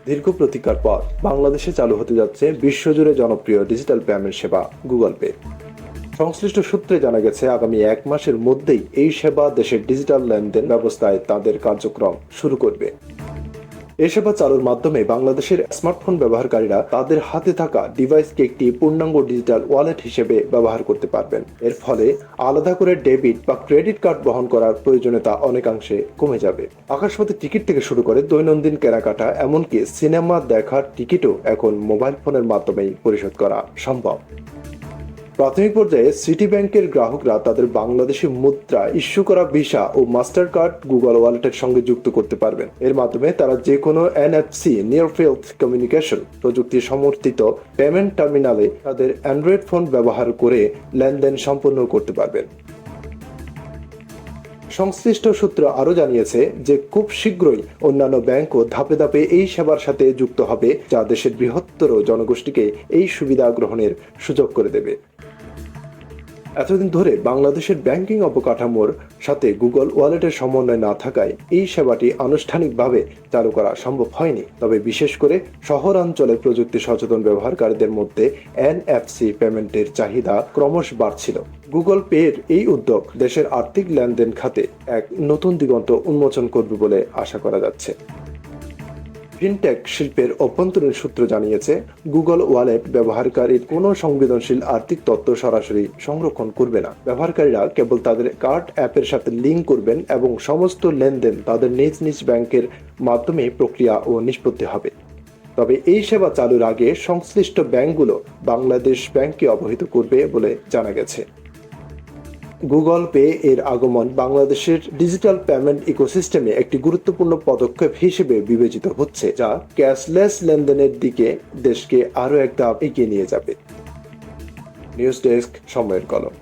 দীর্ঘ প্রতীক্ষার পর বাংলাদেশে চালু হতে যাচ্ছে বিশ্বজুড়ে জনপ্রিয় ডিজিটাল পেমেন্ট সেবা গুগল পে। সংশ্লিষ্ট সূত্রে জানা গেছে, আগামী 1 মাসের মধ্যেই এই সেবা দেশের ডিজিটাল লেনদেন ব্যবস্থায় তাদের কার্যক্রম শুরু করবে। এই সেবা চালুর মাধ্যমে বাংলাদেশের স্মার্টফোন ব্যবহারকারীরা তাদের হাতে থাকা ডিভাইসকে একটি পূর্ণাঙ্গ ডিজিটাল ওয়ালেট হিসেবে ব্যবহার করতে পারবেন। এর ফলে আলাদা করে ডেবিট বা ক্রেডিট কার্ড বহন করার প্রয়োজনীয়তা অনেকাংশে কমে যাবে। আকাশপথে টিকিট থেকে শুরু করে দৈনন্দিন কেনাকাটা, এমনকি সিনেমা দেখার টিকিটও এখন মোবাইল ফোনের মাধ্যমেই পরিশোধ করা সম্ভব। প্রাথমিক পর্যায়ে সিটি ব্যাংকের গ্রাহকরা তাদের বাংলাদেশি মুদ্রা ইস্যু করা ভিসা ও মাস্টার কার্ড গুগল ওয়ালেটের সঙ্গে যুক্ত করতে পারবেন। এর মাধ্যমে তারা যে কোনো NFC নিয়ার ফিল্ড কমিউনিকেশন প্রযুক্তি সমর্থিত পেমেন্ট টার্মিনালে তাদের অ্যান্ড্রয়েড ফোন ব্যবহার করে লেনদেন সম্পন্ন করতে পারবেন। সংশ্লিষ্ট সূত্র আরও জানিয়েছে যে খুব শীঘ্রই অন্যান্য ব্যাংকও ধাপে ধাপে এই সেবার সাথে যুক্ত হবে, যা দেশের বৃহত্তর জনগোষ্ঠীকে এই সুবিধা গ্রহণের সুযোগ করে দেবে। এতদিন ধরে বাংলাদেশের ব্যাংকিং অবকাঠামোর সাথে গুগল ওয়ালেটের সমন্বয় না থাকায় এই সেবাটি আনুষ্ঠানিকভাবে চালু করা সম্ভব হয়নি। তবে বিশেষ করে শহরাঞ্চলে প্রযুক্তি সচেতন ব্যবহারকারীদের মধ্যে NFC পেমেন্টের চাহিদা ক্রমশ বাড়ছিল। গুগল পের এই উদ্যোগ দেশের আর্থিক লেনদেন খাতে এক নতুন দিগন্ত উন্মোচন করবে বলে আশা করা যাচ্ছে। ফিনটেক শিল্পের অভ্যন্তরীণ সূত্র জানিয়েছে, গুগল ওয়ালেট ব্যবহারকারীর কোনো সংবেদনশীল আর্থিক তথ্য সরাসরি সংরক্ষণ করবে না। ব্যবহারকারীরা কেবল তাদের কার্ড অ্যাপের সাথে লিঙ্ক করবেন এবং সমস্ত লেনদেন তাদের নিজ নিজ ব্যাংকের মাধ্যমে প্রক্রিয়া ও নিষ্পত্তি হবে। তবে এই সেবা চালুর আগে সংশ্লিষ্ট ব্যাংকগুলো বাংলাদেশ ব্যাংককে অবহিত করবে বলে জানা গেছে। গুগল পে এর আগমন বাংলাদেশের ডিজিটাল পেমেন্ট ইকোসিস্টেমে একটি গুরুত্বপূর্ণ পদক্ষেপ হিসেবে বিবেচিত হচ্ছে, যা ক্যাশলেস লেনদেনের দিকে দেশকে আরও এক ধাপ এগিয়ে নিয়ে যাবে। নিউজ ডেস্ক, সময়ের কলম।